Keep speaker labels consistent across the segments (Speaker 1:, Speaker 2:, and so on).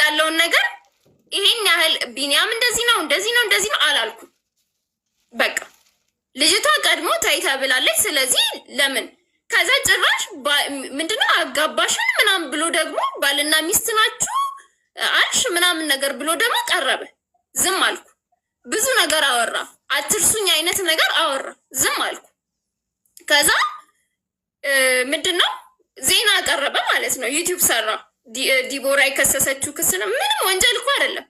Speaker 1: ያለውን ነገር ይሄን ያህል ቢኒያም እንደዚህ ነው አላልኩም። በቃ ልጅቷ ቀድሞ ታይታ ብላለች። ስለዚህ ለምን ከዛ ጭራሽ ምንድነው አጋባሽን ምናምን ብሎ ደግሞ ባልና ሚስት ናችሁ አልሽ ምናምን ነገር ብሎ ደግሞ ቀረበ። ዝም አልኩ። ብዙ ነገር አወራ፣ አትርሱኝ አይነት ነገር አወራ። ዝም አልኩ። ከዛ ምንድነው ዜና ቀረበ ማለት ነው። ዩቲዩብ ሰራ። ዲቦራ የከሰሰችው ክስ ነው። ምንም ወንጀል እኮ አይደለም።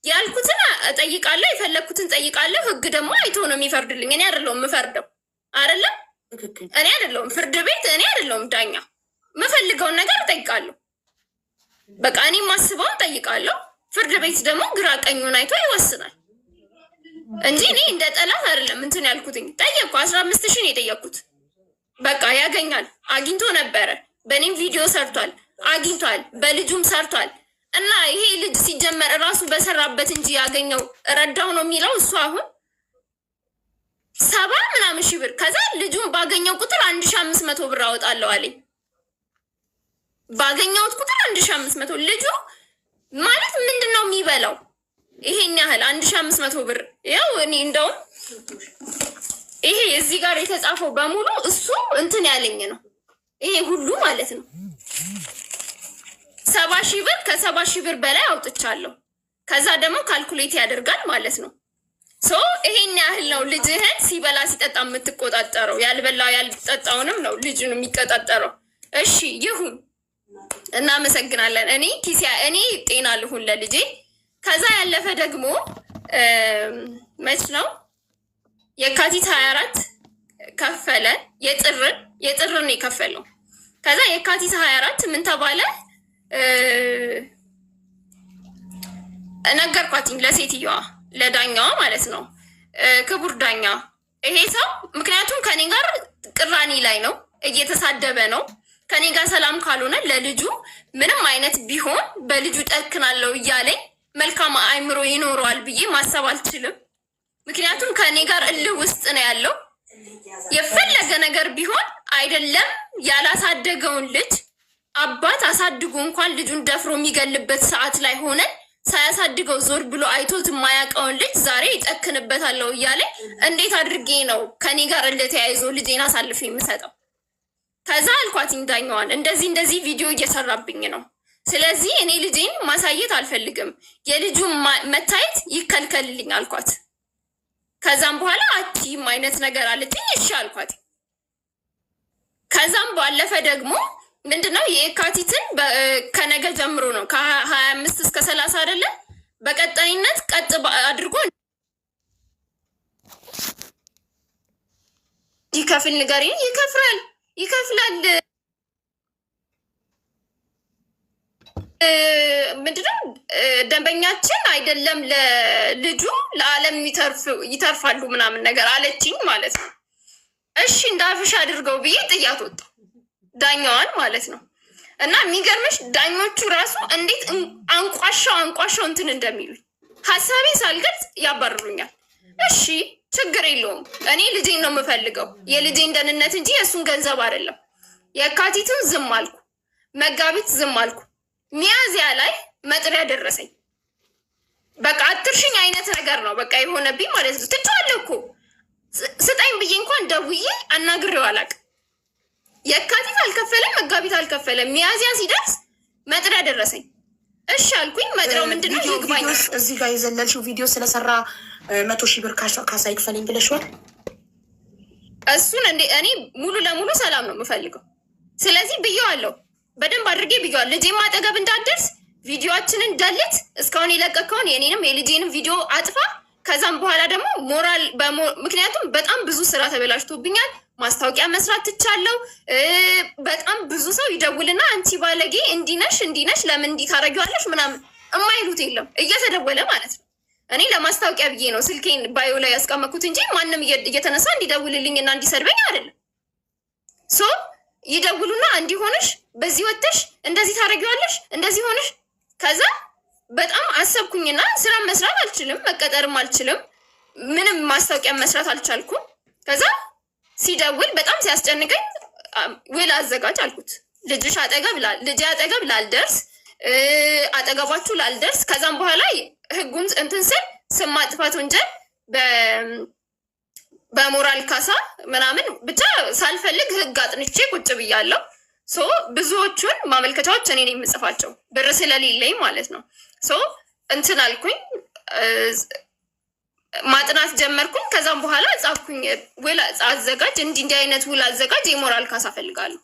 Speaker 1: ያልኩትን እጠይቃለሁ፣ የፈለግኩትን ጠይቃለሁ። ህግ ደግሞ አይቶ ነው የሚፈርድልኝ። እኔ አይደለሁም የምፈርደው። አይደለም እኔ አይደለሁም ፍርድ ቤት፣ እኔ አይደለሁም ዳኛ። የምፈልገውን ነገር እጠይቃለሁ። በቃ እኔ ማስበውን ጠይቃለሁ። ፍርድ ቤት ደግሞ ግራ ቀኙን አይቶ ይወስናል እንጂ እኔ እንደ ጠላት አይደለም እንትን ያልኩትኝ። ጠየቅኩ። 15,000 ነው የጠየቅኩት። በቃ ያገኛል። አግኝቶ ነበረ። በእኔም ቪዲዮ ሰርቷል፣ አግኝቷል። በልጁም ሰርቷል። እና ይሄ ልጅ ሲጀመር እራሱ በሰራበት እንጂ ያገኘው ረዳው ነው የሚለው እሱ አሁን 70 ምናምን ሺህ ብር። ከዛ ልጁን ባገኘው ቁጥር 1,500 ብር አወጣለሁ አለኝ። ባገኘውት ቁጥር 1,500። ልጁ ማለት ምንድን ነው የሚበላው? ይሄን ያህል 1,500 ብር። ያው እኔ እንደውም ይሄ እዚህ ጋር የተጻፈው በሙሉ እሱ እንትን ያለኝ ነው። ይሄ ሁሉ ማለት ነው 70 ሺህ ብር፣ ከ70 ሺህ ብር በላይ አውጥቻለሁ። ከዛ ደግሞ ካልኩሌት ያደርጋል ማለት ነው። ሶ ይሄን ያህል ነው ልጅህን ሲበላ ሲጠጣ የምትቆጣጠረው። ያልበላው ያልጠጣውንም ነው ልጁን የሚቆጣጠረው። እሺ ይሁን፣ እናመሰግናለን። እኔ ጤና ልሁን ለልጄ። ከዛ ያለፈ ደግሞ መች ነው የካቲት 24 ከፈለ። የጥርን የከፈለው። ከዛ የካቲት 24 ምን ተባለ? ነገርኳትኝ ለሴትዮዋ፣ ለዳኛዋ ማለት ነው። ክቡር ዳኛ፣ ይሄ ሰው ምክንያቱም ከኔ ጋር ቅራኔ ላይ ነው፣ እየተሳደበ ነው። ከኔ ጋር ሰላም ካልሆነ ለልጁ ምንም አይነት ቢሆን በልጁ ጨክናለሁ እያለኝ መልካም አእምሮ ይኖረዋል ብዬ ማሰብ አልችልም። ምክንያቱም ከኔ ጋር እልህ ውስጥ ነው ያለው። የፈለገ ነገር ቢሆን አይደለም ያላሳደገውን ልጅ አባት አሳድጎ እንኳን ልጁን ደፍሮ የሚገልበት ሰዓት ላይ ሆነን ሳያሳድገው ዞር ብሎ አይቶት የማያውቀውን ልጅ ዛሬ ይጨክንበታለሁ እያለ እንዴት አድርጌ ነው ከኔ ጋር እንደተያይዞ ልጄን አሳልፌ የምሰጠው? ከዛ አልኳትኝ ዳኛዋን፣ እንደዚህ ቪዲዮ እየሰራብኝ ነው። ስለዚህ እኔ ልጄን ማሳየት አልፈልግም፣ የልጁን መታየት ይከልከልልኝ አልኳት። ከዛም በኋላ አቲም አይነት ነገር አለችኝ። እሺ አልኳት። ከዛም ባለፈ ደግሞ ምንድነው የካቲትን ከነገ ጀምሮ ነው ከ25 እስከ 30 አይደለም፣ በቀጣይነት ቀጥ አድርጎ ይከፍል ንገሪኝ። ይከፍላል። ምንድነው ደንበኛችን አይደለም ለልጁ ለዓለም ይተርፋሉ ምናምን ነገር አለችኝ ማለት ነው። እሺ እንዳፍሽ አድርገው ብዬ ጥያት ወጣ ዳኛዋን ማለት ነው። እና የሚገርምሽ ዳኞቹ ራሱ እንዴት አንቋሻው እንትን እንደሚሉኝ ሀሳቤ ሳልገልጽ ያባርሩኛል። እሺ ችግር የለውም፣ እኔ ልጄን ነው የምፈልገው፣ የልጄን ደህንነት እንጂ የእሱን ገንዘብ አይደለም። የካቲትን ዝም አልኩ፣ መጋቢት ዝም አልኩ። ሚያዝያ ላይ መጥሪያ ደረሰኝ። በቃ አትርሽኝ አይነት ነገር ነው በቃ የሆነብኝ ማለት ነው። ትቼዋለሁ እኮ ስጠኝ ብዬ እንኳን ደውዬ አናግሬው አላውቅም። የካቲት አልከፈለም፣ መጋቢት አልከፈለም። ሚያዝያ ሲደርስ መጥሪያ ደረሰኝ። እሺ አልኩኝ። መጥሪያው ምንድነው? ይግባኝ።
Speaker 2: እዚህ ጋር የዘለልሽው ቪዲዮ ስለሰራ 100 ሺህ ብር ካሳ ይክፈለኝ ብለሽዋል።
Speaker 1: እሱን እኔ ሙሉ ለሙሉ ሰላም ነው የምፈልገው። ስለዚህ ብዬዋለሁ፣ በደንብ አድርጌ ብዬዋለሁ። ልጄም አጠገብ እንዳትደርስ ቪዲዮችንን ደልት፣ እስካሁን የለቀቀውን የኔንም የልጄንም ቪዲዮ አጥፋ። ከዛም በኋላ ደግሞ ምክንያቱም በጣም ብዙ ስራ ተበላሽቶብኛል። ማስታወቂያ መስራት ትቻለው። በጣም ብዙ ሰው ይደውልና አንቺ ባለጌ እንዲነሽ ለምን እንዲህ ታደርጊዋለሽ ምናምን እማይሉት የለም። እየተደወለ ማለት ነው። እኔ ለማስታወቂያ ብዬ ነው ስልኬን ባዮ ላይ ያስቀመጥኩት እንጂ ማንም እየተነሳ እንዲደውልልኝ እና እንዲሰድበኝ አይደለም። ሶ ይደውሉና እንዲሆንሽ በዚህ ወጥተሽ እንደዚህ ታደርጊዋለሽ እንደዚህ ሆነሽ። ከዛ በጣም አሰብኩኝና ስራ መስራት አልችልም፣ መቀጠርም አልችልም፣ ምንም ማስታወቂያ መስራት አልቻልኩም። ከዛ ሲደውል በጣም ሲያስጨንቀኝ ውል አዘጋጅ አልኩት። ልጅ አጠገብ ላልደርስ አጠገባችሁ ላልደርስ ከዛም በኋላ ህጉን እንትን ስል ስም ማጥፋት ወንጀል በሞራል ካሳ ምናምን ብቻ ሳልፈልግ ህግ አጥንቼ ቁጭ ብያለሁ። ሶ ብዙዎቹን ማመልከቻዎች እኔ ነኝ የምጽፋቸው ብር ስለሌለኝ ማለት ነው። ሶ እንትን አልኩኝ ማጥናት ጀመርኩኝ። ከዛም በኋላ ጻፍኩኝ ውል አዘጋጅ እንዲህ አይነት ውል አዘጋጅ የሞራል ካሳ ፈልጋለሁ።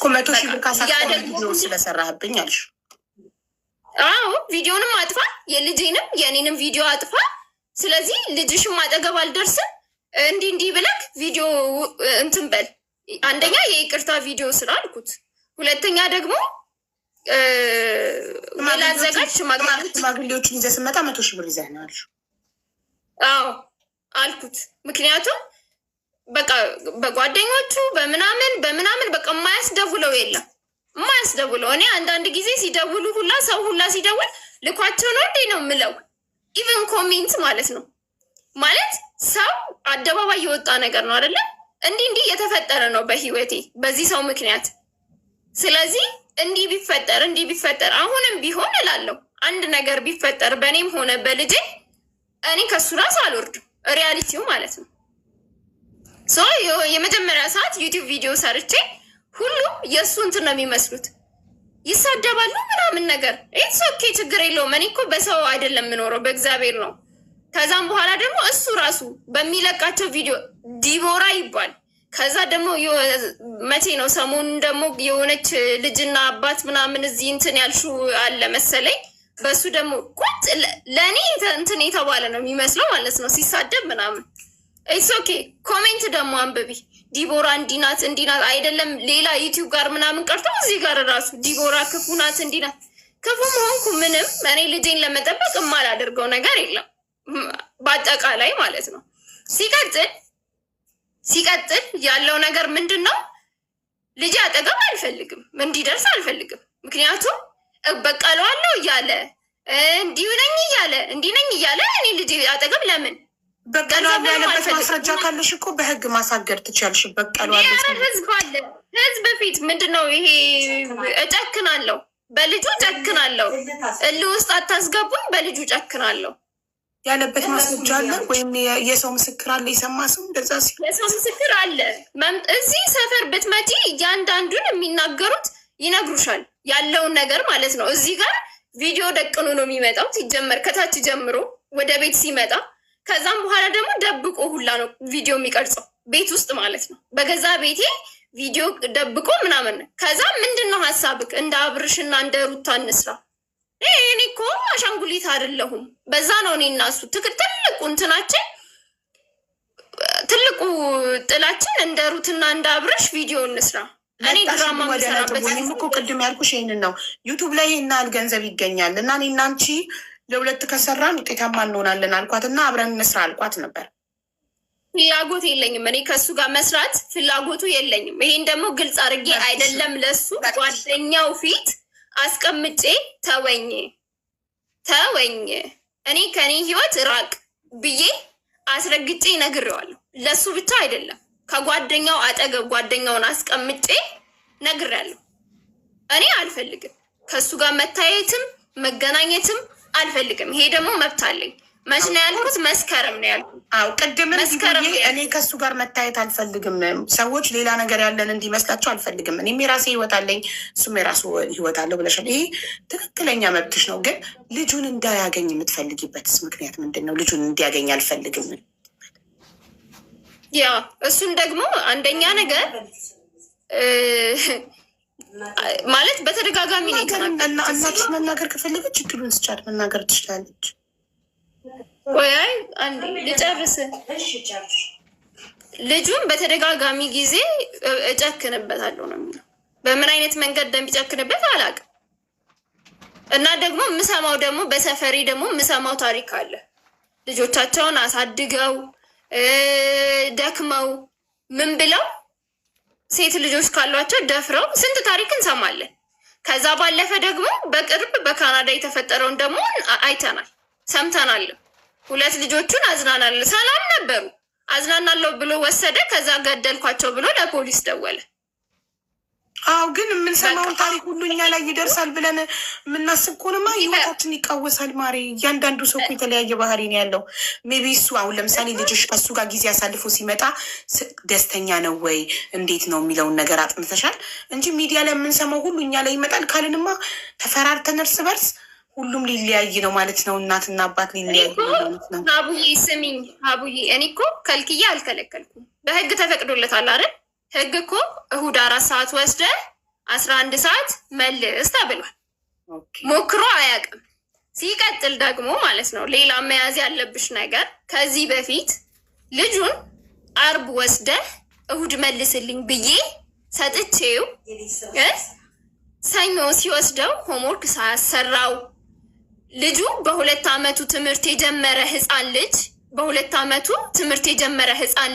Speaker 2: 100 ሺህ ብር ካሳ ቪዲዮ ስለሰራህብኝ አልሽ።
Speaker 1: አዎ ቪዲዮንም አጥፋ፣ የልጄንም የእኔንም ቪዲዮ አጥፋ። ስለዚህ ልጅሽም አጠገብ አልደርስም እንዲህ ብለክ ቪዲዮ እንትን በል። አንደኛ የይቅርታ ቪዲዮ ስራ አልኩት። ሁለተኛ ደግሞ ላዘጋጅ
Speaker 2: ሽማግሌዎችን ይዘህ ስመጣ 100 ሺህ ብር ይዘህ ነው አልሽ።
Speaker 1: አዎ አልኩት። ምክንያቱም በቃ በጓደኞቹ በምናምን በቃ የማያስደውለው የለም የማያስደውለው። እኔ አንዳንድ ጊዜ ሲደውሉ ሁላ ሰው ሁላ ሲደውል ልኳቸው ነው እንዴ ነው የምለው። ኢቨን ኮሜንት ማለት ነው ማለት ሰው አደባባይ የወጣ ነገር ነው አይደለም። እንዲህ የተፈጠረ ነው በህይወቴ በዚህ ሰው ምክንያት። ስለዚህ እንዲህ ቢፈጠር አሁንም ቢሆን እላለሁ አንድ ነገር ቢፈጠር በእኔም ሆነ በልጄ እኔ ከሱ ራስ አልወርድም። ሪያሊቲው ማለት ነው። ሶ የመጀመሪያ ሰዓት ዩቲዩብ ቪዲዮ ሰርቼ ሁሉም የእሱ እንትን ነው የሚመስሉት፣ ይሳደባሉ ምናምን ነገር። ኢትስ ኦኬ ችግር የለውም። እኔ እኮ በሰው አይደለም የምኖረው በእግዚአብሔር ነው። ከዛም በኋላ ደግሞ እሱ ራሱ በሚለቃቸው ቪዲዮ ዲቦራ ይባል። ከዛ ደግሞ መቼ ነው ሰሞኑን ደግሞ የሆነች ልጅና አባት ምናምን እዚህ እንትን ያልሹ አለ መሰለኝ። በሱ ደግሞ ቁጥ ለእኔ እንትን የተባለ ነው የሚመስለው ማለት ነው ሲሳደብ ምናምን። ኢትስ ኦኬ ኮሜንት ደግሞ አንብቢ። ዲቦራ እንዲናት አይደለም ሌላ ዩቲዩብ ጋር ምናምን ቀርቶ እዚህ ጋር ራሱ ዲቦራ ክፉ ናት እንዲናት። ክፉ መሆንኩ ምንም እኔ ልጄን ለመጠበቅ የማላደርገው ነገር የለም በአጠቃላይ ማለት ነው። ሲቀጥል ያለው ነገር ምንድን ነው? ልጄ አጠገብ አልፈልግም፣ እንዲደርስ አልፈልግም። ምክንያቱም እበቀለዋለሁ እያለ እንዲህ ነኝ እያለ እኔ ልጄ አጠገብ ለምን
Speaker 2: በቀለዋለሁ ያለበት ማስረጃ ካለሽ እኮ በህግ ማሳገር ትችያለሽ። በቀለዋለሁ
Speaker 1: ህዝብ አለ። ህዝብ ፊት ምንድን ነው ይሄ? እጨክናለሁ፣ በልጁ እጨክናለሁ። እልህ ውስጥ አታስገቡኝ፣ በልጁ እጨክናለሁ
Speaker 2: ያለበት ማስረጃ አለ ወይም የሰው ምስክር አለ? የሰማ ሰው እንደዛ ሲል
Speaker 1: የሰው ምስክር አለ። እዚህ ሰፈር ብትመጪ እያንዳንዱን የሚናገሩት ይነግሩሻል ያለውን ነገር ማለት ነው። እዚህ ጋር ቪዲዮ ደቅኖ ነው የሚመጣው ሲጀመር ከታች ጀምሮ ወደ ቤት ሲመጣ። ከዛም በኋላ ደግሞ ደብቆ ሁላ ነው ቪዲዮ የሚቀርጸው ቤት ውስጥ ማለት ነው። በገዛ ቤቴ ቪዲዮ ደብቆ ምናምን። ከዛ ምንድን ነው ሀሳብክ? እንደ አብርሽና እንደ ሩታ እንስራ። እኔ እኮ አሻንጉሊት አይደለሁም። በዛ ነው እኔ እና እሱ ትልቁ እንትናችን ትልቁ ጥላችን እንደ ሩትና እንደ አብርሽ ቪዲዮ እንስራ። እኔ ድራማ ምሰራበት
Speaker 2: እኮ ቅድም ያልኩሽ ይህንን ነው። ዩቱብ ላይ ይህን ያህል ገንዘብ ይገኛል እና እኔ እና አንቺ ለሁለት ከሰራን ውጤታማ እንሆናለን አልኳት እና አብረን እንስራ አልኳት ነበር።
Speaker 1: ፍላጎት የለኝም እኔ ከእሱ ጋር መስራት ፍላጎቱ የለኝም። ይሄን ደግሞ ግልጽ አድርጌ አይደለም ለሱ ጓደኛው ፊት አስቀምጬ ተወኝ እኔ ከኔ ህይወት ራቅ ብዬ አስረግጬ ነግሬዋለሁ። ለሱ ብቻ አይደለም ከጓደኛው አጠገብ ጓደኛውን አስቀምጬ ነግሬያለሁ። እኔ አልፈልግም ከሱ ጋር መታየትም መገናኘትም አልፈልግም። ይሄ ደግሞ መብት አለኝ። መች ነው ያልኩት? መስከረም ነው ያልኩት።
Speaker 2: አዎ ቅድም እኔ ከሱ ጋር መታየት አልፈልግም፣ ሰዎች ሌላ ነገር ያለን እንዲመስላቸው አልፈልግም። እኔም የራሴ ህይወት አለኝ፣ እሱም የራሱ ህይወት አለው ብለሻል። ይሄ ትክክለኛ መብትሽ ነው። ግን ልጁን እንዳያገኝ የምትፈልጊበትስ ምክንያት ምንድን ነው? ልጁን እንዲያገኝ አልፈልግም።
Speaker 1: ያ እሱን ደግሞ አንደኛ ነገር ማለት በተደጋጋሚ ነው የተናገርኩት።
Speaker 2: እናትሽ መናገር ከፈለገች እድሉን ስጫት መናገር ትችላለች።
Speaker 1: ቆይ አንዴ ልጨርስ። ልጁን በተደጋጋሚ ጊዜ እጨክንበታለሁ ነው የሚለው። በምን አይነት መንገድ እንደሚጨክንበት አላውቅም። እና ደግሞ የምሰማው ደግሞ በሰፈሬ ደግሞ የምሰማው ታሪክ አለ። ልጆቻቸውን አሳድገው ደክመው ምን ብለው ሴት ልጆች ካሏቸው ደፍረው ስንት ታሪክ እንሰማለን። ከዛ ባለፈ ደግሞ በቅርብ በካናዳ የተፈጠረውን ደግሞ አይተናል፣ ሰምተናል። 2 ልጆቹን አዝናናለ ሰላም ነበሩ፣ አዝናናለሁ ብሎ ወሰደ። ከዛ ገደልኳቸው ብሎ ለፖሊስ ደወለ።
Speaker 2: አዎ ግን የምንሰማውን ታሪክ ሁሉ እኛ ላይ ይደርሳል ብለን የምናስብ ከሆነማ ህይወታችን ይቃወሳል። ማሬ እያንዳንዱ ሰው እኮ የተለያየ ባህሪ ነው ያለው። ሜቢ እሱ አሁን ለምሳሌ ልጅሽ ከሱ ጋር ጊዜ አሳልፎ ሲመጣ ደስተኛ ነው ወይ እንዴት ነው የሚለውን ነገር አጥንተሻል እንጂ ሚዲያ ላይ የምንሰማው ሁሉ እኛ ላይ ይመጣል ካልንማ ተፈራርተን እርስ በርስ ሁሉም ሊለያይ ነው ማለት ነው። እናትና አባት ሊለያይ ነው ማለት ነው።
Speaker 1: አቡዬ ስሚኝ፣ አቡዬ እኔ እኮ ከልክዬ አልከለከልኩም። በህግ ተፈቅዶለታል አይደል? ህግ እኮ እሁድ 4 ሰዓት ወስደ 11 ሰዓት መልስ ተብሏል። ሞክሮ አያውቅም። ሲቀጥል ደግሞ ማለት ነው ሌላ መያዝ ያለብሽ ነገር ከዚህ በፊት ልጁን አርብ ወስደ እሁድ መልስልኝ ብዬ ሰጥቼው ሰኞ ሲወስደው ሆምወርክ ሳያሰራው ልጁ በ2 ዓመቱ ትምህርት የጀመረ ህፃን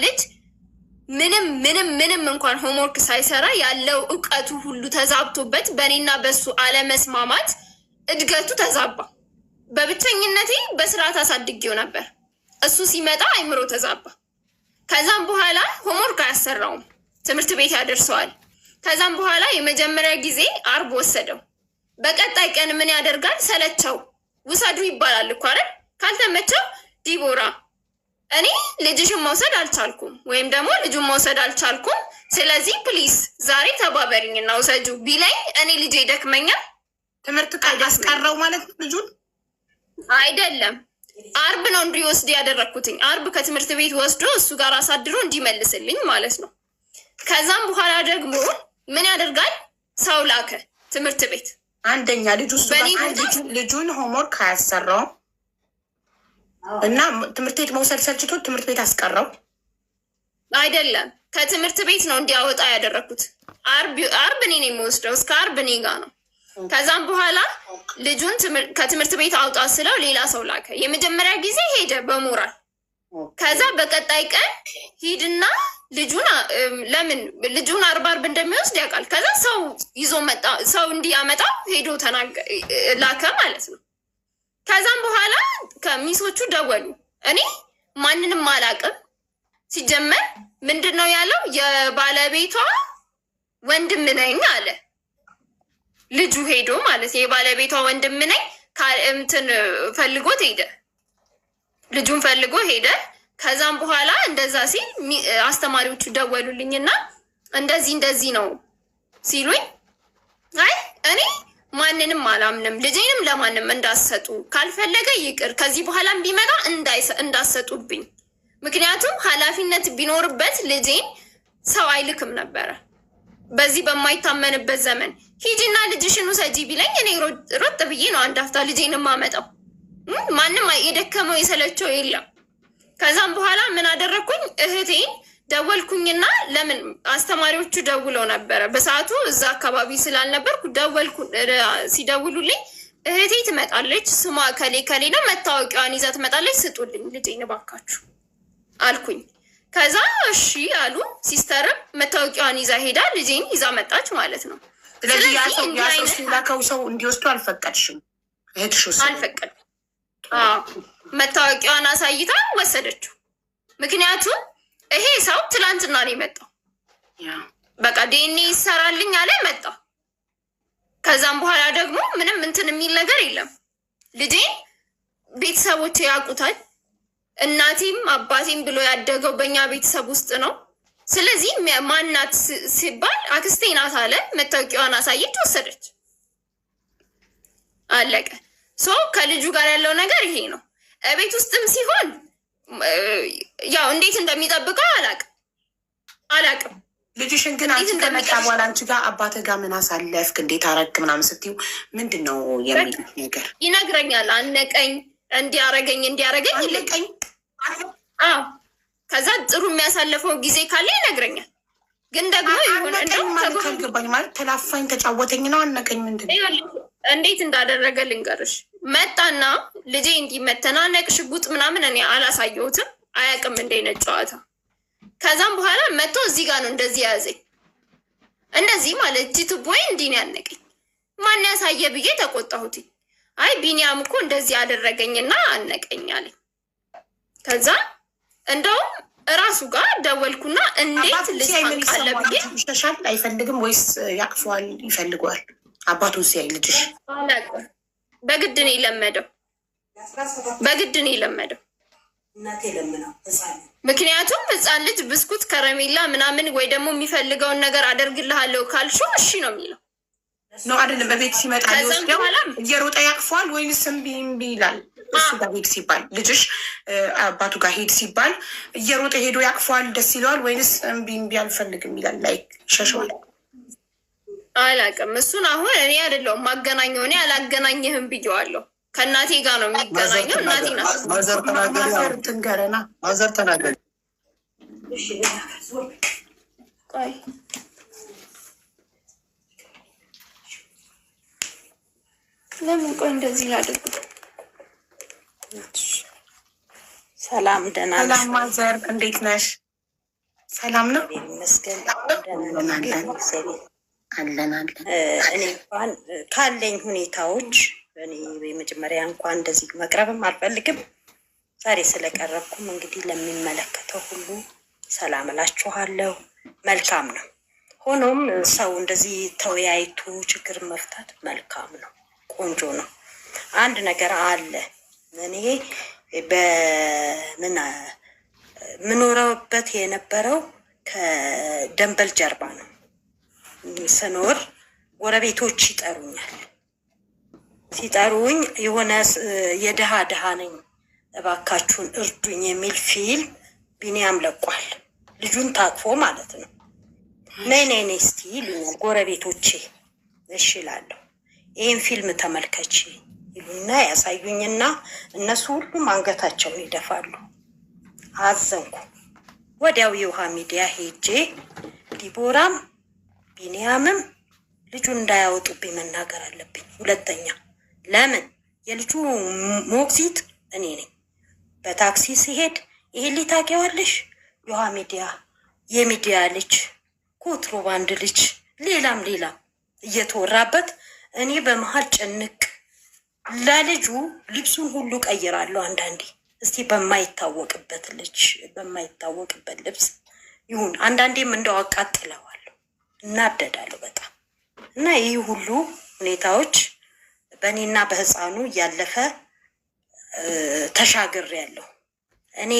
Speaker 1: ልጅ ምንም እንኳን ሆምወርክ ሳይሰራ ያለው እውቀቱ ሁሉ ተዛብቶበት በእኔና በሱ አለመስማማት እድገቱ ተዛባ። በብቸኝነቴ በስርዓት አሳድጌው ነበር። እሱ ሲመጣ አይምሮ ተዛባ። ከዛም በኋላ ሆምወርክ አያሰራውም፣ ትምህርት ቤት ያደርሰዋል። ከዛም በኋላ የመጀመሪያ ጊዜ አርብ ወሰደው። በቀጣይ ቀን ምን ያደርጋል? ሰለቸው። ውሰዱ ይባላል እኮ አይደል? ካልተመቸው ዲቦራ እኔ ልጅሽን መውሰድ አልቻልኩም ወይም ደግሞ ልጁን መውሰድ አልቻልኩም፣ ስለዚህ ፕሊስ ዛሬ ተባበሪኝና ውሰጁ ቢለኝ እኔ ልጄ ይደክመኛል።
Speaker 2: ትምህርት አስቀረው ማለት ነው ልጁን
Speaker 1: አይደለም። አርብ ነው እንዲወስድ ያደረግኩትኝ። አርብ ከትምህርት ቤት ወስዶ እሱ ጋር አሳድሮ እንዲመልስልኝ ማለት ነው። ከዛም በኋላ ደግሞ ምን ያደርጋል? ሰው ላከ ትምህርት ቤት።
Speaker 2: አንደኛ ልጁን ሆምወርክ አያሰራውም እና ትምህርት ቤት መውሰድ ሰልችቶ ትምህርት ቤት አስቀረው።
Speaker 1: አይደለም ከትምህርት ቤት ነው እንዲያወጣ ያደረግኩት። አርብ እኔ ነው የሚወስደው፣ እስከ አርብ እኔ ጋ ነው። ከዛም በኋላ ልጁን ከትምህርት ቤት አውጣ ስለው ሌላ ሰው ላከ። የመጀመሪያ ጊዜ ሄደ በሞራል። ከዛ በቀጣይ ቀን ሂድና ልጁን አርብ እንደሚወስድ ያውቃል። ከዛ ሰው ይዞ መጣ። ሰው እንዲያመጣ ሄዶ ላከ ማለት ነው። ከዛም በኋላ ከሚሶቹ ደወሉ። እኔ ማንንም አላውቅም። ሲጀመር ምንድን ነው ያለው? የባለቤቷ ወንድም ነኝ አለ ልጁ ሄዶ ማለት የባለቤቷ ወንድም ነኝ እንትን ፈልጎት ሄደ። ልጁን ፈልጎ ሄደ። ከዛም በኋላ እንደዛ ሲል አስተማሪዎቹ ደወሉልኝና እንደዚህ ነው ሲሉኝ፣ አይ እኔ ማንንም አላምንም፣ ልጄንም ለማንም እንዳሰጡ፣ ካልፈለገ ይቅር፣ ከዚህ በኋላም ቢመጣ እንዳሰጡብኝ። ምክንያቱም ኃላፊነት ቢኖርበት ልጄን ሰው አይልክም ነበረ። በዚህ በማይታመንበት ዘመን ሂጂና ልጅሽን ውሰጂ ቢለኝ እኔ ሮጥ ብዬ ነው አንድ አፍታ ልጄን የማመጣው። ማንም የደከመው የሰለቸው የለም። ከዛም በኋላ ምን አደረግኩኝ? እህቴን ደወልኩኝና ለምን አስተማሪዎቹ ደውለው ነበረ በሰዓቱ እዛ አካባቢ ስላልነበርኩ ሲደውሉልኝ እህቴ ትመጣለች፣ ስሟ ከሌ ነው፣ መታወቂያዋን ይዛ ትመጣለች፣ ስጡልኝ ልጄን እባካችሁ አልኩኝ። ከዛ እሺ አሉ። ሲስተርም መታወቂያዋን ይዛ ሄዳ ልጄን ይዛ መጣች ማለት ነው።
Speaker 2: ስለዚህ ያሰው ሰው እንዲወስዱ አልፈቀድሽም? እህትሽ
Speaker 1: አልፈቀድም። መታወቂያዋን አሳይታ ወሰደችው። ምክንያቱም ይሄ ሰው ትላንትና ነው የመጣው። በቃ ዲኤንኤ ይሰራልኝ አለ መጣ። ከዛም በኋላ ደግሞ ምንም እንትን የሚል ነገር የለም። ልጄን ቤተሰቦች ያውቁታል። እናቴም አባቴም ብሎ ያደገው በእኛ ቤተሰብ ውስጥ ነው። ስለዚህ ማናት ሲባል አክስቴ ናት አለ። መታወቂያዋን አሳየች፣ ወሰደች፣ አለቀ። ከልጁ ጋር ያለው ነገር ይሄ ነው። ቤት ውስጥም ሲሆን ያው እንዴት እንደሚጠብቀው አላቅም።
Speaker 2: ልጅሽን ግን አንቺ ከመጣ በኋላ አንቺ ጋር አባትህ ጋር ምን አሳለፍክ፣ እንዴት አረግክ ምናምን ስትይው ምንድን ነው የሚል ነገር
Speaker 1: ይነግረኛል። አነቀኝ፣ እንዲያረገኝ ይለቀኝ። ከዛ ጥሩ የሚያሳልፈው ጊዜ ካለ ይነግረኛል። ግን ደግሞ
Speaker 2: ይሆን ማለት ተላፋኝ፣ ተጫወተኝ ነው አነቀኝ። ምንድን ነው
Speaker 1: እንዴት እንዳደረገ ልንገርሽ። መጣና ልጄ እንዲህ መተናነቅ፣ ሽጉጥ ምናምን እኔ አላሳየሁትም፣ አያውቅም እንደ አይነት ጨዋታ። ከዛም በኋላ መጥቶ እዚህ ጋር ነው እንደዚህ ያዘኝ፣ እንደዚህ ማለት ጅትቦይ እንዲህ ነው ያነቀኝ። ማን ያሳየ ብዬ ተቆጣሁት። አይ ቢኒያም እኮ እንደዚህ ያደረገኝና አነቀኝ አለኝ። ከዛ እንደውም እራሱ ጋር ደወልኩና እንዴት ልጅ ታንቃለ ብዬ
Speaker 2: ይሸሻል አይፈልግም ወይስ ያቅፈዋል ይፈልገዋል? አባቱን ሲያይ ልጅሽ
Speaker 1: በግድ ነው የለመደው፣ በግድ ነው የለመደው። ምክንያቱም ህፃን ልጅ ብስኩት ከረሜላ ምናምን ወይ ደግሞ የሚፈልገውን ነገር አደርግልሃለሁ ካልሽው እሺ ነው የሚለው
Speaker 2: ነው አይደለም? በቤት ሲመጣ እየሮጠ ያቅፈዋል ወይንስ እምቢ ይላል? እሱ ጋር ሄድ ሲባል ልጅሽ አባቱ ጋር ሄድ ሲባል እየሮጠ ሄዶ ያቅፈዋል ደስ ይለዋል ወይንስ እምቢ አልፈልግም ይላል? ላይ ሸሸዋል
Speaker 1: አላውቅም። እሱን አሁን እኔ አይደለሁም ማገናኘው፣ እኔ አላገናኘህም ብዬዋለሁ። ከእናቴ ጋር ነው የሚገናኘው። እናቴ ናት።
Speaker 2: ማዘር ተናገሪ።
Speaker 1: ለምን ቆይ እንደዚህ ላድርግ?
Speaker 3: ሰላም ደህና ነሽ?
Speaker 2: ሰላም ማዘር እንዴት ነሽ? ሰላም ነው
Speaker 3: ይመስገን።
Speaker 2: አለን።
Speaker 3: እኔ እንኳን ካለኝ ሁኔታዎች እኔ በመጀመሪያ እንኳን እንደዚህ መቅረብም አልፈልግም። ዛሬ ስለቀረብኩም እንግዲህ ለሚመለከተው ሁሉ ሰላም እላችኋለሁ። መልካም ነው። ሆኖም ሰው እንደዚህ ተወያይቶ ችግር መፍታት መልካም ነው፣ ቆንጆ ነው። አንድ ነገር አለ። እኔ ምኖረበት የነበረው ከደንበል ጀርባ ነው። ስኖር ጎረቤቶች ይጠሩኛል። ሲጠሩኝ የሆነ የድሃ ነኝ እባካችሁን እርዱኝ የሚል ፊልም ቢኒያም ለቋል። ልጁን ታቅፎ ማለት ነው። ነይ እስቲ ይሉኛል ጎረቤቶቼ። እሺ እላለሁ። ይህን ፊልም ተመልከች ይሉና ያሳዩኝና እነሱ ሁሉም አንገታቸውን ይደፋሉ። አዘንኩ። ወዲያው የውሃ ሚዲያ ሄጄ ዲቦራም ቢኒያምም ልጁን እንዳያወጡብኝ መናገር አለብኝ። ሁለተኛ ለምን የልጁ ሞግዚት እኔ ነኝ። በታክሲ ሲሄድ ይሄን ታውቂዋለሽ? የውሃ ሚዲያ የሚዲያ ልጅ ኮንትሮባንድ ልጅ ሌላም እየተወራበት እኔ በመሀል ጭንቅ ለልጁ ልብሱን ሁሉ ቀይራለሁ። አንዳንዴ እስቲ በማይታወቅበት ልብስ ይሁን አንዳንዴም እንደው አቃጥለዋለሁ፣ እናደዳለሁ በጣም እና ይህ ሁሉ ሁኔታዎች በእኔና በህፃኑ እያለፈ ተሻግሬያለሁ። እኔ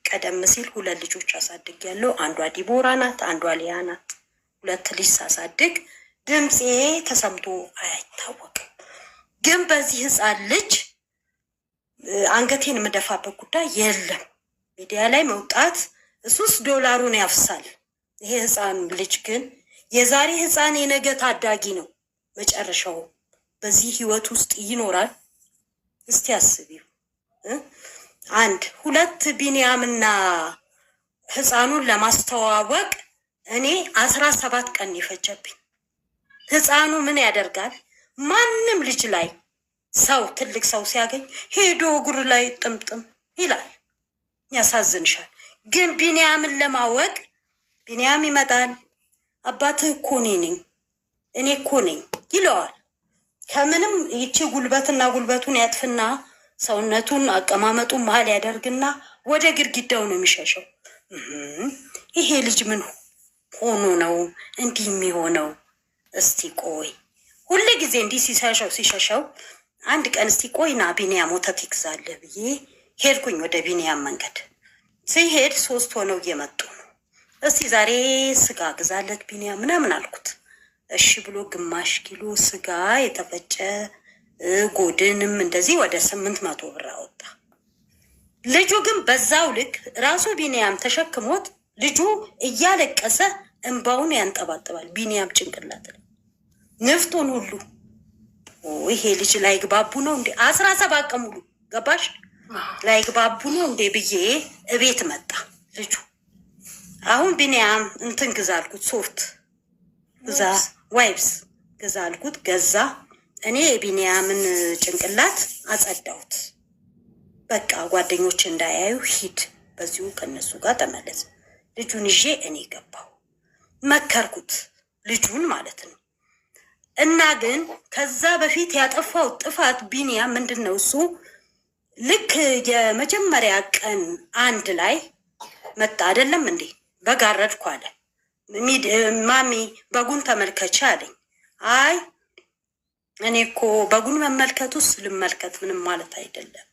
Speaker 3: ቀደም ሲል 2 ልጆች አሳድጌያለሁ። አንዷ ዲቦራ ናት፣ አንዷ ሊያ ናት። 2 ልጅ ሳሳድግ ድምፄ ተሰምቶ አይታወቅም። ግን በዚህ ህፃን ልጅ አንገቴን የምደፋበት ጉዳይ የለም። ሚዲያ ላይ መውጣት እሱስ ዶላሩን ያፍሳል። ይሄ ህፃን ልጅ ግን የዛሬ ህፃን የነገ ታዳጊ ነው። መጨረሻው በዚህ ህይወት ውስጥ ይኖራል። እስቲ አስቢው። 1 2 ቢኒያምና ህፃኑን ለማስተዋወቅ እኔ 17 ቀን ይፈጀብኝ። ህፃኑ ምን ያደርጋል? ማንም ልጅ ላይ ሰው ትልቅ ሰው ሲያገኝ ሄዶ እግሩ ላይ ጥምጥም ይላል። ያሳዝንሻል። ግን ቢኒያምን ለማወቅ ቢኒያም ይመጣል። አባትህ እኮ እኔ እኮ ነኝ ይለዋል። ከምንም ይቺ ጉልበቱን ያጥፍና ሰውነቱን አቀማመጡን መሀል ያደርግና ወደ ግድግዳው ነው የሚሸሸው። ይሄ ልጅ ምን ሆኖ ነው እንዲህ የሚሆነው? እስቲ ቆይ ሁሉ ጊዜ እንዲህ ሲሸሸው አንድ ቀን እስቲ ቆይና ቢኒያም ወተት ይግዛልህ ብዬ ሄድኩኝ ወደ ቢኒያም መንገድ። ሲሄድ 3 ሆነው እየመጡ ነው። እስቲ ዛሬ ስጋ ግዛለት ቢኒያም ምናምን አልኩት። እሺ ብሎ ግማሽ ኪሎ ስጋ የተፈጨ ጎድንም እንደዚህ ወደ 800 ብር አወጣ። ልጁ ግን በዛው ልክ ራሱ ቢኒያም ተሸክሞት ልጁ እያለቀሰ እንባውን ያንጠባጥባል። ቢኒያም ጭንቅላት ላይ ንፍጡን ሁሉ ይሄ ልጅ ላይ ግባቡ ነው እንዴ? 17 ቀን ሙሉ ገባሽ? ላይ ግባቡ ነው እንዴ ብዬ እቤት መጣ ልጁ። አሁን ቢኒያም እንትን ግዛ አልኩት፣ ሶፍት ግዛ፣ ዋይፕስ ግዛ አልኩት፣ ገዛ። እኔ የቢኒያምን ጭንቅላት አጸዳሁት። በቃ ጓደኞች እንዳያዩ ሂድ፣ በዚሁ ከነሱ ጋር ተመለስ። ልጁን ይዤ እኔ ገባሁ። መከርኩት፣ ልጁን ማለት ነው። እና ግን ከዛ በፊት ያጠፋው ጥፋት ቢኒያም ምንድን ነው? እሱ ልክ የመጀመሪያ ቀን 1 ላይ መጣ አይደለም እንዴ በጋረድኩ አለ። ማሚ በጉን ተመልከች አለኝ። አይ እኔ እኮ በጉን መመልከቱስ ልመልከት ምንም ማለት አይደለም፣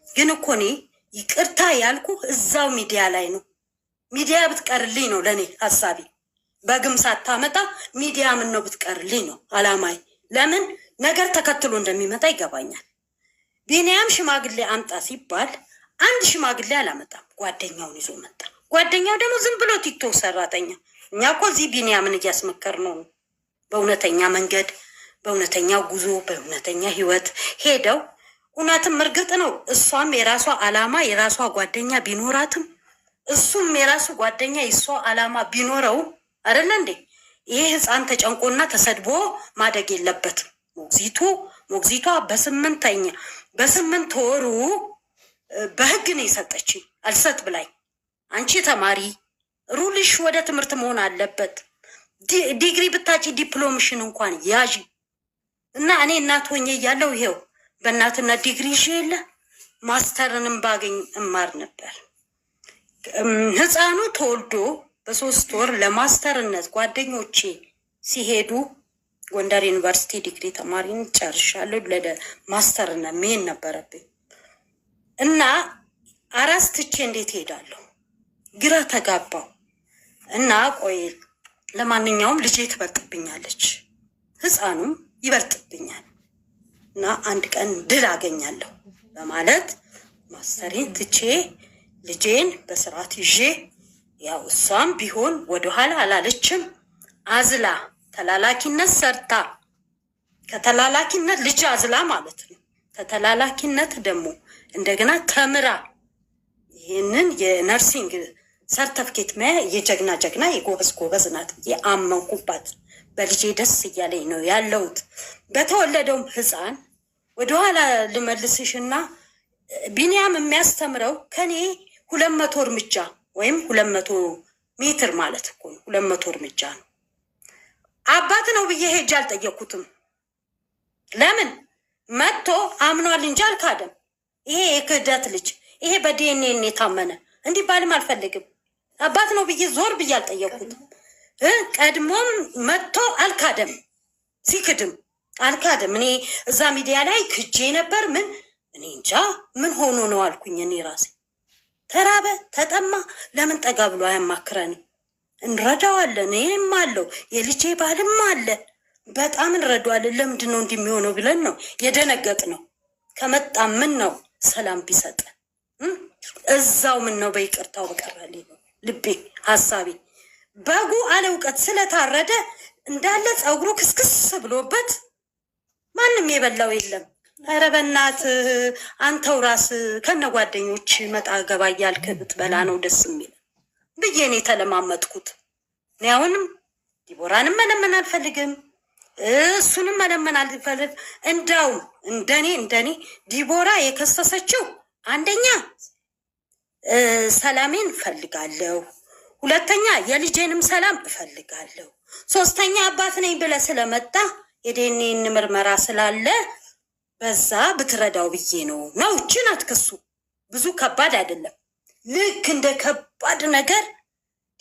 Speaker 3: ግን እኮ እኔ ይቅርታ ያልኩ እዛው ሚዲያ ላይ ነው። ሚዲያ ብትቀርልኝ ነው ለእኔ ሀሳቢ። በግም ሳታመጣ ሚዲያ ምን ነው ብትቀርልኝ ነው አላማይ። ለምን ነገር ተከትሎ እንደሚመጣ ይገባኛል። ቢኒያም ሽማግሌ አምጣ ሲባል አንድ ሽማግሌ አላመጣም፣ ጓደኛውን ይዞ መጣ። ጓደኛው ደግሞ ዝም ብሎ ቲክቶክ ሰራተኛ። እኛ እኮ እዚህ ቢኒያምን እያስመከር ነው በእውነተኛ መንገድ፣ በእውነተኛ ጉዞ፣ በእውነተኛ ህይወት ሄደው። እውነትም እርግጥ ነው እሷም የራሷ አላማ የራሷ ጓደኛ ቢኖራትም እሱም የራሱ ጓደኛ የሷ አላማ ቢኖረው አይደለ እንዴ? ይሄ ህፃን ተጨንቆና ተሰድቦ ማደግ የለበትም። ሞግዚቷ በስምንት ወሩ በህግ ነው የሰጠችኝ። አልሰጥ ብላኝ አንቺ ተማሪ ሩልሽ ወደ ትምህርት መሆን አለበት። ዲግሪ ብታጭ ዲፕሎምሽን እንኳን ያዥ እና እኔ እናት ሆኜ እያለሁ ይሄው በእናትነት ዲግሪ ይዤ የለ ማስተርንም ባገኝ እማር ነበር። ህፃኑ ተወልዶ በ3 ወር ለማስተርነት ጓደኞቼ ሲሄዱ ጎንደር ዩኒቨርሲቲ ዲግሪ ተማሪን ጨርሻለሁ። ለማስተርነት መሄድ ነበረብኝ እና አራስ ትቼ እንዴት ሄዳለሁ? ግራ ተጋባው እና ቆይ ለማንኛውም ልጄ ትበልጥብኛለች፣ ህፃኑም ይበልጥብኛል እና አንድ ቀን ድል አገኛለሁ በማለት ማስተሬን ትቼ ልጄን በስርዓት ይዤ፣ ያው እሷም ቢሆን ወደኋላ አላለችም። አዝላ ተላላኪነት ሰርታ ከተላላኪነት ልጅ አዝላ ማለት ነው። ከተላላኪነት ደግሞ እንደገና ተምራ ይህንን የነርሲንግ ሰርተፍኬት መያ የጀግና የጎበዝ ናት። የአመንኩባት በልጄ ደስ እያለኝ ነው ያለሁት። በተወለደውም ህፃን ወደኋላ ልመልስሽና ቢኒያም የሚያስተምረው ከኔ 200 እርምጃ ወይም 200 ሜትር ማለት እኮ ነው። 200 እርምጃ ነው። አባት ነው ብዬ ሄጄ አልጠየኩትም። ለምን መጥቶ አምኗል እንጂ አልካደም። ይሄ የክህደት ልጅ፣ ይሄ በዲኤንኤ የታመነ እንዲህ ባልም አልፈልግም። አባት ነው ብዬ ዞር ብዬ አልጠየኩትም። ቀድሞም መጥቶ አልካደም። ሲክድም አልካደም። እኔ እዛ ሚዲያ ላይ ክጄ ነበር። ምን እኔ እንጃ ምን ሆኖ ነው አልኩኝ። እኔ ራሴ ተራበ ተጠማ ለምን ጠጋ ብሎ አያማክረንም? እንረዳዋለን። ይህም አለው የልጄ ባልም አለ። በጣም እንረዳዋለን። ለምንድን ነው እንደሚሆነው ብለን ነው የደነገጥ ነው። ከመጣ ምን ነው ሰላም ቢሰጠ እዛው ምን ነው በይቅርታው በቀራልኝ ነው ልቤ ሀሳቤ። በጉ አለ እውቀት ስለታረደ እንዳለ ፀጉሩ ክስክስ ብሎበት ማንም የበላው የለም። ኧረ በእናትህ አንተው ራስ ከነ ጓደኞች መጣ ገባ እያልክ ብትበላ ነው ደስ የሚል ብዬ እኔ ተለማመጥኩት። እኔ አሁንም ዲቦራንም መለመን አልፈልግም፣ እሱንም መለመን አልፈልግም። እንዳውም እንደኔ ዲቦራ የከሰሰችው አንደኛ ሰላሜን እፈልጋለሁ፣ ሁለተኛ የልጄንም ሰላም እፈልጋለሁ፣ ሶስተኛ አባት ነኝ ብለህ ስለመጣ የዲኤንኤ ምርመራ ስላለ በዛ ብትረዳው ብዬ ነው። እቺን አትክሱ። ብዙ ከባድ አይደለም። ልክ እንደ ከባድ ነገር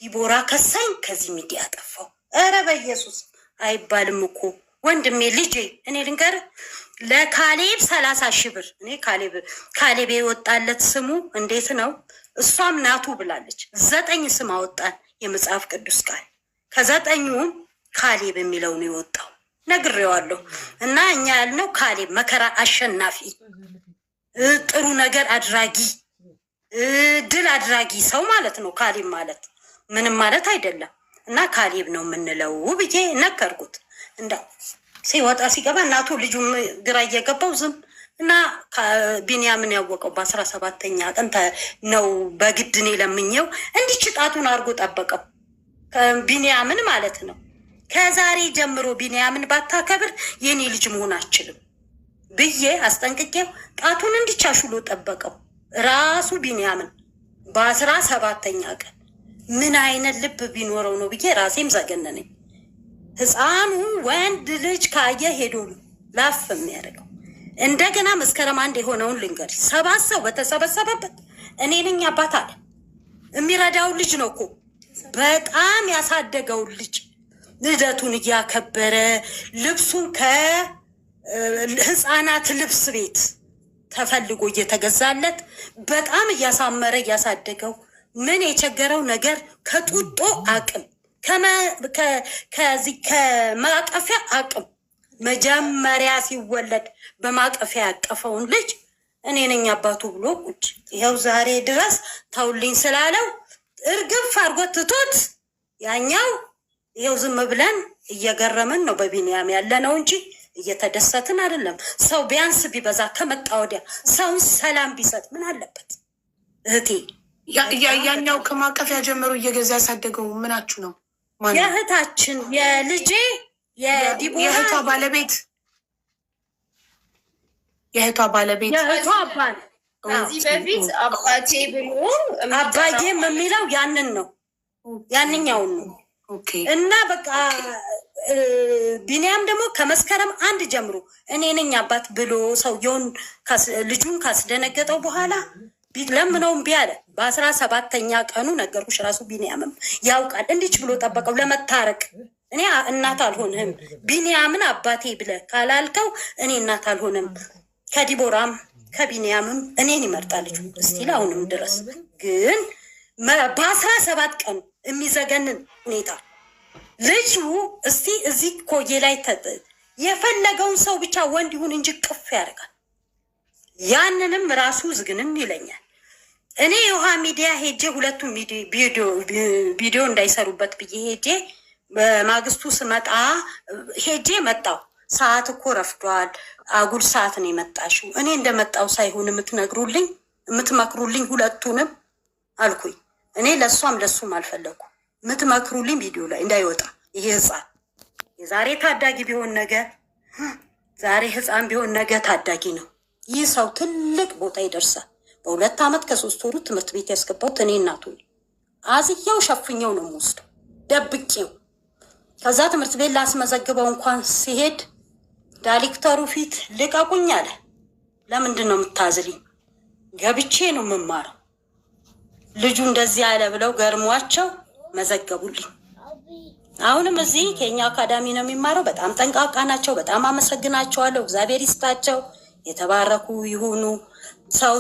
Speaker 3: ዲቦራ ከሳኝ ከዚህ ሚዲያ ጠፋው። ኧረ በኢየሱስ አይባልም እኮ ወንድሜ ልጄ። እኔ ልንገር ለካሌብ 30 ሺህ ብር እኔ ካሌብ የወጣለት ስሙ እንዴት ነው? እሷም ናቱ ብላለች። 9 ስም አወጣን የመጽሐፍ ቅዱስ ቃል። ከ9ኙም ካሌብ የሚለው ነው የወጣው። ነግሬዋለሁ። እና እኛ ያልነው ካሌብ መከራ አሸናፊ፣ ጥሩ ነገር አድራጊ፣ ድል አድራጊ ሰው ማለት ነው። ካሌብ ማለት ምንም ማለት አይደለም። እና ካሌብ ነው የምንለው ብዬ ነገርኩት። እንዳ ሲወጣ ሲገባ እናቱ ልጁም ግራ እየገባው ዝም እና ቢኒያምን ያወቀው በ17ኛ ቀን ነው። በግድ እኔ ለምኜው እንዲች ጣቱን አድርጎ ጠበቀው። ቢኒያምን ማለት ነው። ከዛሬ ጀምሮ ቢኒያምን ባታከብር የኔ ልጅ መሆን አችልም ብዬ አስጠንቅቄው ጣቱን እንዲቻሽሎ ጠበቀው። ራሱ ቢኒያምን በ17ኛ ቀን ምን አይነት ልብ ቢኖረው ነው ብዬ ራሴም ዘገነነኝ። ህፃኑ ወንድ ልጅ ካየ ሄዶ ነው ላፍ የሚያደርገው። እንደገና መስከረም 1 የሆነውን ልንገር። 7 ሰው በተሰበሰበበት እኔ ነኝ አባት አለ። የሚረዳው ልጅ ነው እኮ በጣም ያሳደገው ልጅ ልደቱን እያከበረ ልብሱን ከህፃናት ልብስ ቤት ተፈልጎ እየተገዛለት በጣም እያሳመረ እያሳደገው ምን የቸገረው ነገር ከጡጦ አቅም ከዚህ ከማቀፊያ አቅም መጀመሪያ ሲወለድ በማቀፊያ ያቀፈውን ልጅ እኔ ነኝ አባቱ ብሎ ቁጭ ይኸው ዛሬ ድረስ ተውልኝ ስላለው እርግፍ አድርጎ ትቶት ያኛው ይኸው ዝም ብለን እየገረምን ነው በቢንያም ያለ ነው እንጂ እየተደሰትን አይደለም። ሰው ቢያንስ ቢበዛ ከመጣ ወዲያ ሰውን ሰላም ቢሰጥ ምን አለበት እህቴ?
Speaker 2: ያኛው ከማቀፊያ ጀምሮ እየገዛ ያሳደገው ምናችሁ ነው?
Speaker 3: የእህታችን የልጄ የዲቦራ
Speaker 2: የእህቷ ባለቤት የእህቷ
Speaker 3: አባል
Speaker 1: ከዚህ በፊት አባቴ ብሎ
Speaker 3: አባዬም የሚለው ያንን ነው ያንኛውን ነው። እና በቃ ቢንያም ደግሞ ከመስከረም 1 ጀምሮ እኔ ነኝ አባት ብሎ ሰውየውን ልጁን ካስደነገጠው በኋላ ለምነውም ቢያለ በ17ኛ ቀኑ ነገርኩሽ። ራሱ ቢንያምም ያውቃል እንዲች ብሎ ጠበቀው ለመታረቅ። እኔ እናት አልሆንህም ቢንያምን አባቴ ብለ ካላልከው እኔ እናት አልሆንም። ከዲቦራም ከቢንያምም እኔን ይመርጣል ልጁ እስቲል አሁንም ድረስ ግን በ17 ቀኑ የሚዘገንን ሁኔታ ልጁ እስቲ እዚህ ኮዬ ላይ የፈለገውን ሰው ብቻ ወንድ ይሁን እንጂ ቅፍ ያደርጋል። ያንንም ራሱ ዝግንን ይለኛል። እኔ የውሃ ሚዲያ ሄጄ ሁለቱም ቪዲዮ እንዳይሰሩበት ብዬ ሄጄ በማግስቱ ስመጣ ሄጄ መጣው። ሰዓት እኮ ረፍዷል፣ አጉል ሰዓት ነው የመጣሽው። እኔ እንደመጣው ሳይሆን የምትመክሩልኝ ሁለቱንም አልኩኝ። እኔ ለእሷም ለሱም አልፈለጉ የምትመክሩልኝ ቪዲዮ ላይ እንዳይወጣ። ይሄ ህፃን የዛሬ ታዳጊ ቢሆን ነገ ዛሬ ህፃን ቢሆን ነገ ታዳጊ ነው። ይህ ሰው ትልቅ ቦታ ይደርሳል። በ2 ዓመት ከ3 ወሩ ትምህርት ቤት ያስገባሁት እኔ እናቱ አዝያው ሸፍኘው ነው የምወስደው ደብቄው። ከዛ ትምህርት ቤት ላስመዘግበው እንኳን ሲሄድ ዳይሬክተሩ ፊት ልቀቁኝ አለ። ለምንድን ነው የምታዝልኝ? ገብቼ ነው የምማረው። ልጁ እንደዚህ አለ ብለው ገርሟቸው መዘገቡልኝ። አሁንም እዚህ ከኛ አካዳሚ ነው የሚማረው። በጣም ጠንቃቃ ናቸው። በጣም አመሰግናቸዋለሁ። እግዚአብሔር ይስጣቸው፣ የተባረኩ ይሁኑ። ሰው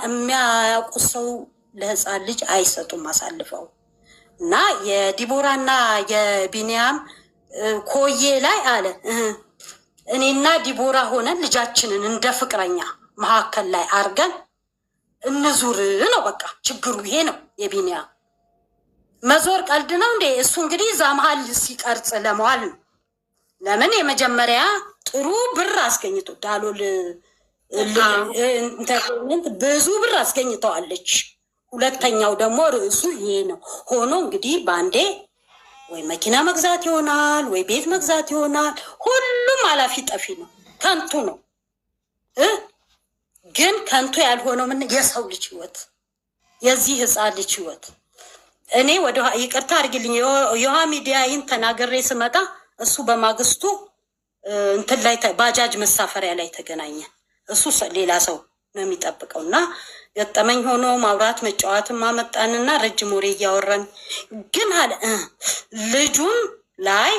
Speaker 3: የሚያውቁ ሰው ለህፃን ልጅ አይሰጡም አሳልፈው። እና የዲቦራና የቢንያም ኮዬ ላይ አለ እኔና ዲቦራ ሆነን ልጃችንን እንደ ፍቅረኛ መካከል ላይ አርገን እንዙር ነው። በቃ ችግሩ ይሄ ነው። የቢንያም መዞር ቀልድ ነው እንዴ? እሱ እንግዲህ እዛ መሀል ሲቀርጽ ለመዋል ነው። ለምን የመጀመሪያ ጥሩ ብር አስገኝቶ ዳሎል ኢንተርቴንመንት ብዙ ብር አስገኝተዋለች። ሁለተኛው ደግሞ ርዕሱ ይሄ ነው ሆኖ እንግዲህ በአንዴ ወይ መኪና መግዛት ይሆናል ወይ ቤት መግዛት ይሆናል። ሁሉም አላፊ ጠፊ ነው፣ ከንቱ ነው። ግን ከንቱ ያልሆነው ምን የሰው ልጅ ህይወት፣ የዚህ ህፃን ልጅ ህይወት። እኔ ወደ ይቅርታ አድርግልኝ የውሃ ሚዲያይን ተናገሬ ስመጣ እሱ በማግስቱ እንትን ላይ ባጃጅ መሳፈሪያ ላይ ተገናኘ። እሱ ሌላ ሰው ነው የሚጠብቀው እና ገጠመኝ ሆኖ ማውራት መጫወትም ማመጣንና ረጅም ወሬ እያወራን ግን አለ ልጁም ላይ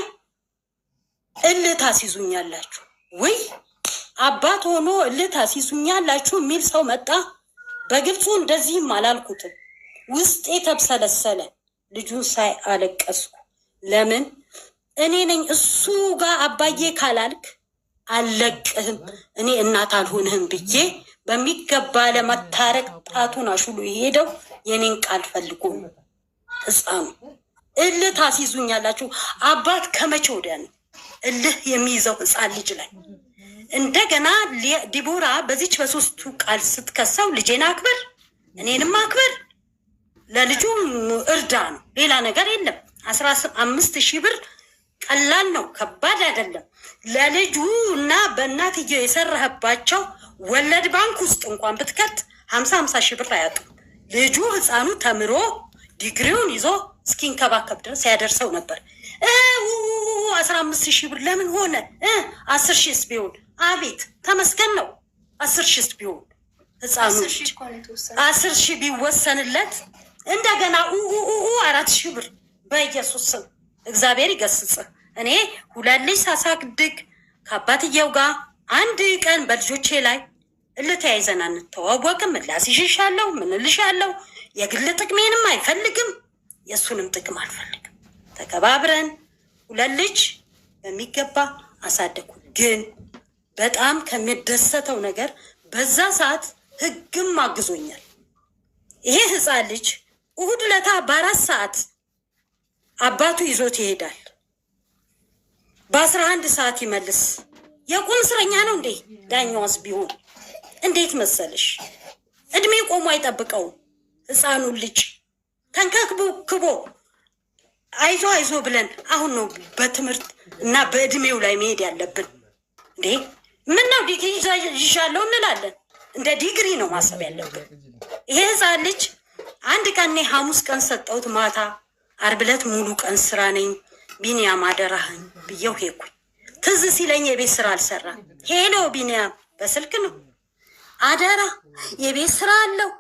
Speaker 3: እልህ ታስይዙኛላችሁ ወይ አባት ሆኖ እልህ ታስይዙኛላችሁ የሚል ሰው መጣ። በግብፁ እንደዚህም አላልኩትም። ውስጤ ተብሰለሰለ። ልጁን ሳይ አለቀስኩ። ለምን እኔ ነኝ እሱ ጋር አባዬ ካላልክ አልለቅህም፣ እኔ እናት አልሆንህም ብዬ በሚገባ ለመታረቅ ጣቱን አሹሉ የሄደው የኔን ቃል ፈልጎ ነው። ህፃኑ እልህ ታስይዙኛላችሁ። አባት ከመቼ ወዲያ ነው እልህ የሚይዘው ህፃን ልጅ ላይ? እንደገና ዲቦራ በዚች በ3ቱ ቃል ስትከሰው ልጄን አክብር፣ እኔንም አክብር፣ ለልጁ እርዳ ነው፣ ሌላ ነገር የለም። 15,000 ብር ቀላል ነው፣ ከባድ አይደለም። ለልጁ እና በእናትየው የሰራህባቸው ወለድ ባንክ ውስጥ እንኳን ብትከት 50 ሺህ ብር አያጡም። ልጁ ህፃኑ ተምሮ ዲግሪውን ይዞ እስኪንከባከብ ድረስ ያደርሰው ነበር። 15,000 ብር ለምን ሆነ? 10,000ስ ቢሆን አቤት ተመስገን ነው። 10,000ስ ቢሆን ህፃኑ 10,000 ቢወሰንለት እንደገና 4,000 ብር በኢየሱስ ስም እግዚአብሔር ይገስጽህ። እኔ 2 ልጅ ሳሳድግ ከአባትየው ጋር አንድ ቀን በልጆቼ ላይ እልተያይዘን አንተዋወቅም። እላስይሻለሁ ምን እልሻለሁ። የግል ጥቅሜንም አይፈልግም፣ የእሱንም ጥቅም አልፈልግም። ተከባብረን 2 ልጅ በሚገባ አሳደግኩ። ግን በጣም ከሚደሰተው ነገር በዛ ሰዓት ህግም አግዞኛል። ይሄ ህፃን ልጅ እሁድ ለታ በ4 ሰዓት አባቱ ይዞት ይሄዳል። በ11 ሰዓት ይመልስ። የቁም እስረኛ ነው እንዴ? ዳኛዋስ ቢሆን እንዴት መሰለሽ? እድሜ ቆሞ አይጠብቀውም። ህፃኑን ልጅ ተንከባክቦ አይዞ አይዞ ብለን አሁን ነው በትምህርት እና በእድሜው ላይ መሄድ ያለብን እንዴ። ምን ነው ዲግሪ ይሻለው እንላለን። እንደ ዲግሪ ነው ማሰብ ያለብን። ይሄ ህፃን ልጅ አንድ ቀን እኔ ሐሙስ ቀን ሰጠሁት ማታ፣ ዓርብ ዕለት ሙሉ ቀን ስራ ነኝ። ቢኒያም አደራህን ብየው ሄድኩኝ። ትዝ ሲለኝ የቤት ስራ አልሰራም። ሄሎ ቢኒያም በስልክ ነው፣ አደራ የቤት ስራ አለው